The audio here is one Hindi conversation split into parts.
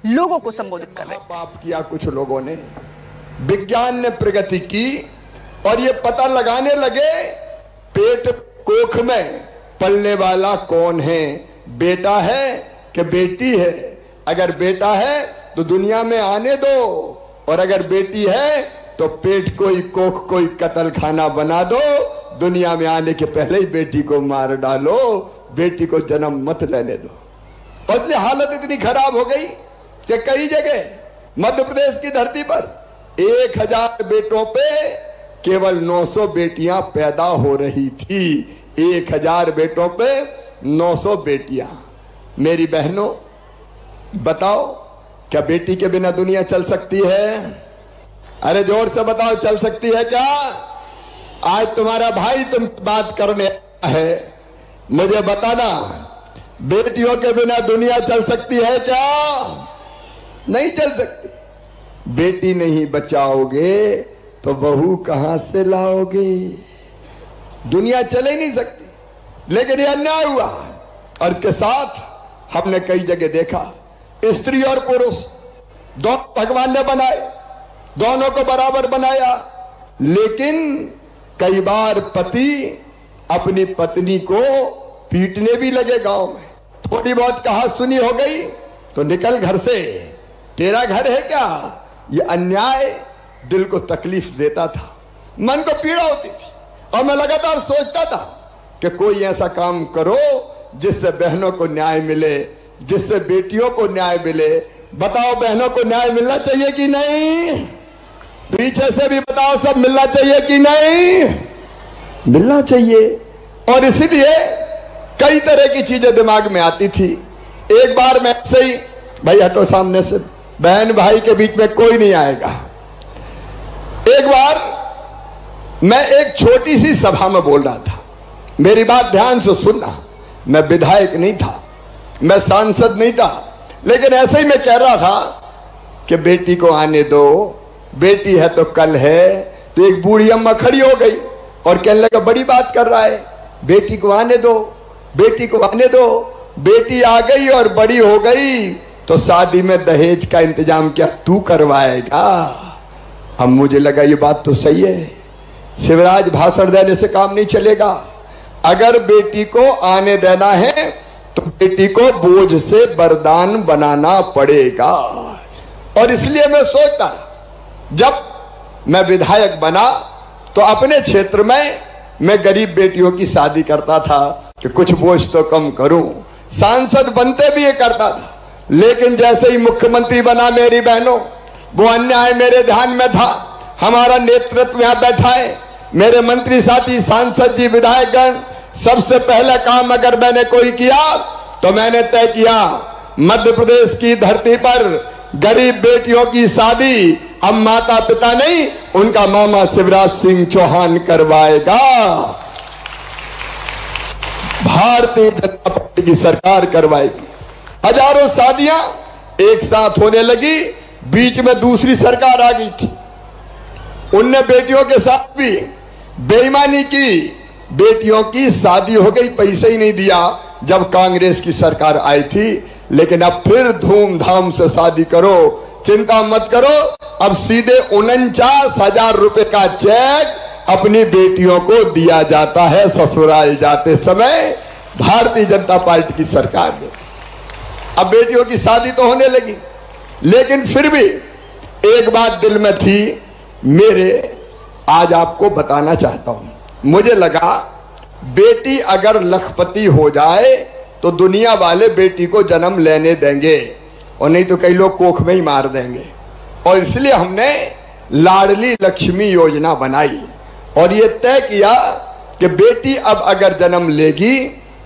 लोगों को संबोधित कर रहे हैं। पाप किया कुछ लोगों ने, विज्ञान ने प्रगति की और ये पता लगाने लगे पेट कोख में पलने वाला कौन है, बेटा है कि बेटी है। अगर बेटा है तो दुनिया में आने दो, और अगर बेटी है तो पेट कोई कोख कोई कत्ल खाना बना दो। दुनिया में आने के पहले ही बेटी को मार डालो, बेटी को जन्म मत लेने दो। और ये हालत इतनी खराब हो गई कि कई जगह मध्य प्रदेश की धरती पर 1000 बेटों पे केवल 900 बेटियां पैदा हो रही थी। 1000 बेटों पे 900 बेटियां। मेरी बहनों, बताओ क्या बेटी के बिना दुनिया चल सकती है? अरे जोर से बताओ, चल सकती है क्या? आज तुम्हारा भाई तुम बात करने है, मुझे बताना, बेटियों के बिना दुनिया चल सकती है क्या? नहीं चल सकती। बेटी नहीं बचाओगे तो बहू कहां से लाओगे? दुनिया चल ही नहीं सकती। लेकिन यह अन्याय हुआ, और इसके साथ हमने कई जगह देखा स्त्री और पुरुष दोनों भगवान ने बनाए, दोनों को बराबर बनाया, लेकिन कई बार पति अपनी पत्नी को पीटने भी लगे। गांव में थोड़ी बहुत कहा सुनी हो गई तो निकल घर से, तेरा घर है क्या? ये अन्याय दिल को तकलीफ देता था, मन को पीड़ा होती थी, और मैं लगातार सोचता था कि कोई ऐसा काम करो जिससे बहनों को न्याय मिले, जिससे बेटियों को न्याय मिले। बताओ, बहनों को न्याय मिलना चाहिए कि नहीं? पीछे से भी बताओ, सब मिलना चाहिए कि नहीं? मिलना चाहिए। और इसीलिए कई तरह की चीजें दिमाग में आती थी। एक बार मैं ऐसे ही, भाई हटो सामने से, बहन भाई के बीच में कोई नहीं आएगा। एक बार मैं एक छोटी सी सभा में बोल रहा था, मेरी बात ध्यान से सुनना। मैं विधायक नहीं था, मैं सांसद नहीं था, लेकिन ऐसे ही मैं कह रहा था कि बेटी को आने दो, बेटी है तो कल है। तो एक बूढ़ी अम्मा खड़ी हो गई और कहने लगा, बड़ी बात कर रहा है, बेटी को आने दो, बेटी को आने दो। बेटी आ गई और बड़ी हो गई तो शादी में दहेज का इंतजाम क्या तू करवाएगा? अब मुझे लगा ये बात तो सही है, शिवराज भाषण देने से काम नहीं चलेगा। अगर बेटी को आने देना है तो बेटी को बोझ से वरदान बनाना पड़ेगा। और इसलिए मैं सोचता, जब मैं विधायक बना तो अपने क्षेत्र में मैं गरीब बेटियों की शादी करता था कि कुछ बोझ तो कम करूं। सांसद बनते भी ये करता था, लेकिन जैसे ही मुख्यमंत्री बना मेरी बहनों, वो अन्याय मेरे ध्यान में था। हमारा नेतृत्व यहां बैठा है, मेरे मंत्री साथी, सांसद जी, विधायकगण। सबसे पहला काम अगर मैंने कोई किया तो मैंने तय किया, मध्य प्रदेश की धरती पर गरीब बेटियों की शादी अब माता पिता नहीं, उनका मामा शिवराज सिंह चौहान करवाएगा। भारतीय जनता पार्टी की सरकार करवाएगी। हजारों शादियां एक साथ होने लगी, बीच में दूसरी सरकार आ गई थी, उनने बेटियों के साथ भी बेईमानी की, बेटियों की शादी हो गई, पैसे ही नहीं दिया जब कांग्रेस की सरकार आई थी। लेकिन अब फिर धूमधाम से शादी करो, चिंता मत करो। अब सीधे 49,000 रुपए का चेक अपनी बेटियों को दिया जाता है ससुराल जाते समय। भारतीय जनता पार्टी की सरकार ने अब बेटियों की शादी तो होने लगी, लेकिन फिर भी एक बात दिल में थी मेरे, आज आपको बताना चाहता हूं। मुझे लगा बेटी अगर लखपति हो जाए तो दुनिया वाले बेटी को जन्म लेने देंगे, और नहीं तो कई लोग कोख में ही मार देंगे। और इसलिए हमने लाडली लक्ष्मी योजना बनाई और ये तय किया कि बेटी अब अगर जन्म लेगी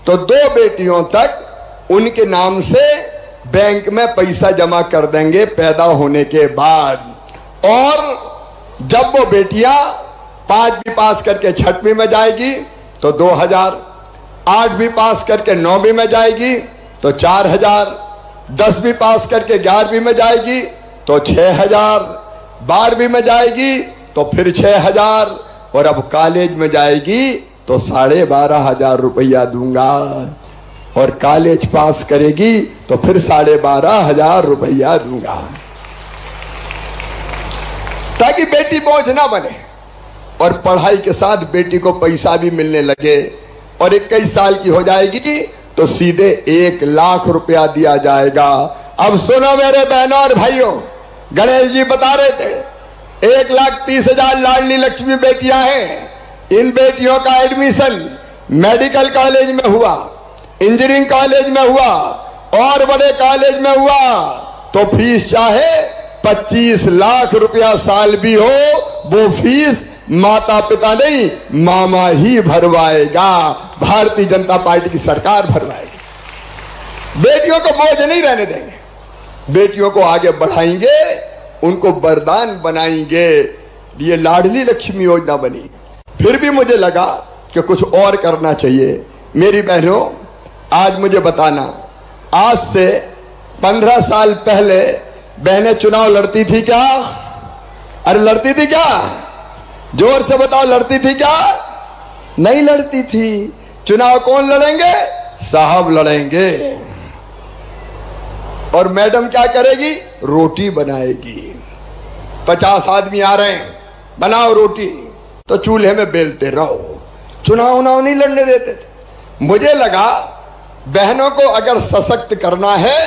तो 2 बेटियों तक उनके नाम से बैंक में पैसा जमा कर देंगे पैदा होने के बाद। और जब वो बेटियां 5वीं पास करके 6वीं में जाएगी तो 2000, 8वीं पास करके 9वीं में जाएगी तो 4000, 10वीं पास करके 11वीं में जाएगी तो 6000, 12वीं में जाएगी तो फिर 6000, और अब कॉलेज में जाएगी तो 12,500 रुपया दूंगा। और कॉलेज पास करेगी तो फिर 12,500 रुपया दूंगा, ताकि बेटी बोझ ना बने और पढ़ाई के साथ बेटी को पैसा भी मिलने लगे। और 21 साल की हो जाएगी तो सीधे 1 लाख रुपया दिया जाएगा। अब सुनो मेरे बहनों और भाइयों, गणेश जी बता रहे थे 1,30,000 लाडली लक्ष्मी बेटियां हैं। इन बेटियों का एडमिशन मेडिकल कॉलेज में हुआ, इंजीनियरिंग कॉलेज में हुआ और बड़े कॉलेज में हुआ तो फीस चाहे 25 लाख रुपया साल भी हो, वो फीस माता पिता नहीं मामा ही भरवाएगा, भारतीय जनता पार्टी की सरकार भरवाएगी। बेटियों को बोझ नहीं रहने देंगे, बेटियों को आगे बढ़ाएंगे, उनको वरदान बनाएंगे। ये लाडली लक्ष्मी योजना बनी। फिर भी मुझे लगा कि कुछ और करना चाहिए। मेरी बहनों, आज मुझे बताना, आज से 15 साल पहले बहनें चुनाव लड़ती थी क्या? अरे लड़ती थी क्या? जोर से बताओ, लड़ती थी क्या? नहीं लड़ती थी। चुनाव कौन लड़ेंगे? साहब लड़ेंगे। और मैडम क्या करेगी? रोटी बनाएगी। 50 आदमी आ रहे हैं, बनाओ रोटी, तो चूल्हे में बेलते रहो। चुनाव उनाव नहीं लड़ने देते थे। मुझे लगा बहनों को अगर सशक्त करना है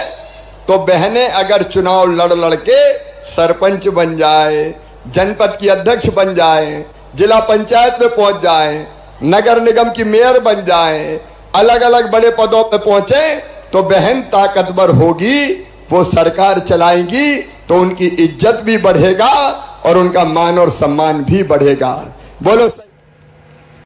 तो बहनें अगर चुनाव लड़ के सरपंच बन जाए, जनपद की अध्यक्ष बन जाए, जिला पंचायत में पहुंच जाए, नगर निगम की मेयर बन जाए, अलग अलग बड़े पदों पे पहुंचे तो बहन ताकतवर होगी, वो सरकार चलाएंगी तो उनकी इज्जत भी बढ़ेगा और उनका मान और सम्मान भी बढ़ेगा। बोलो।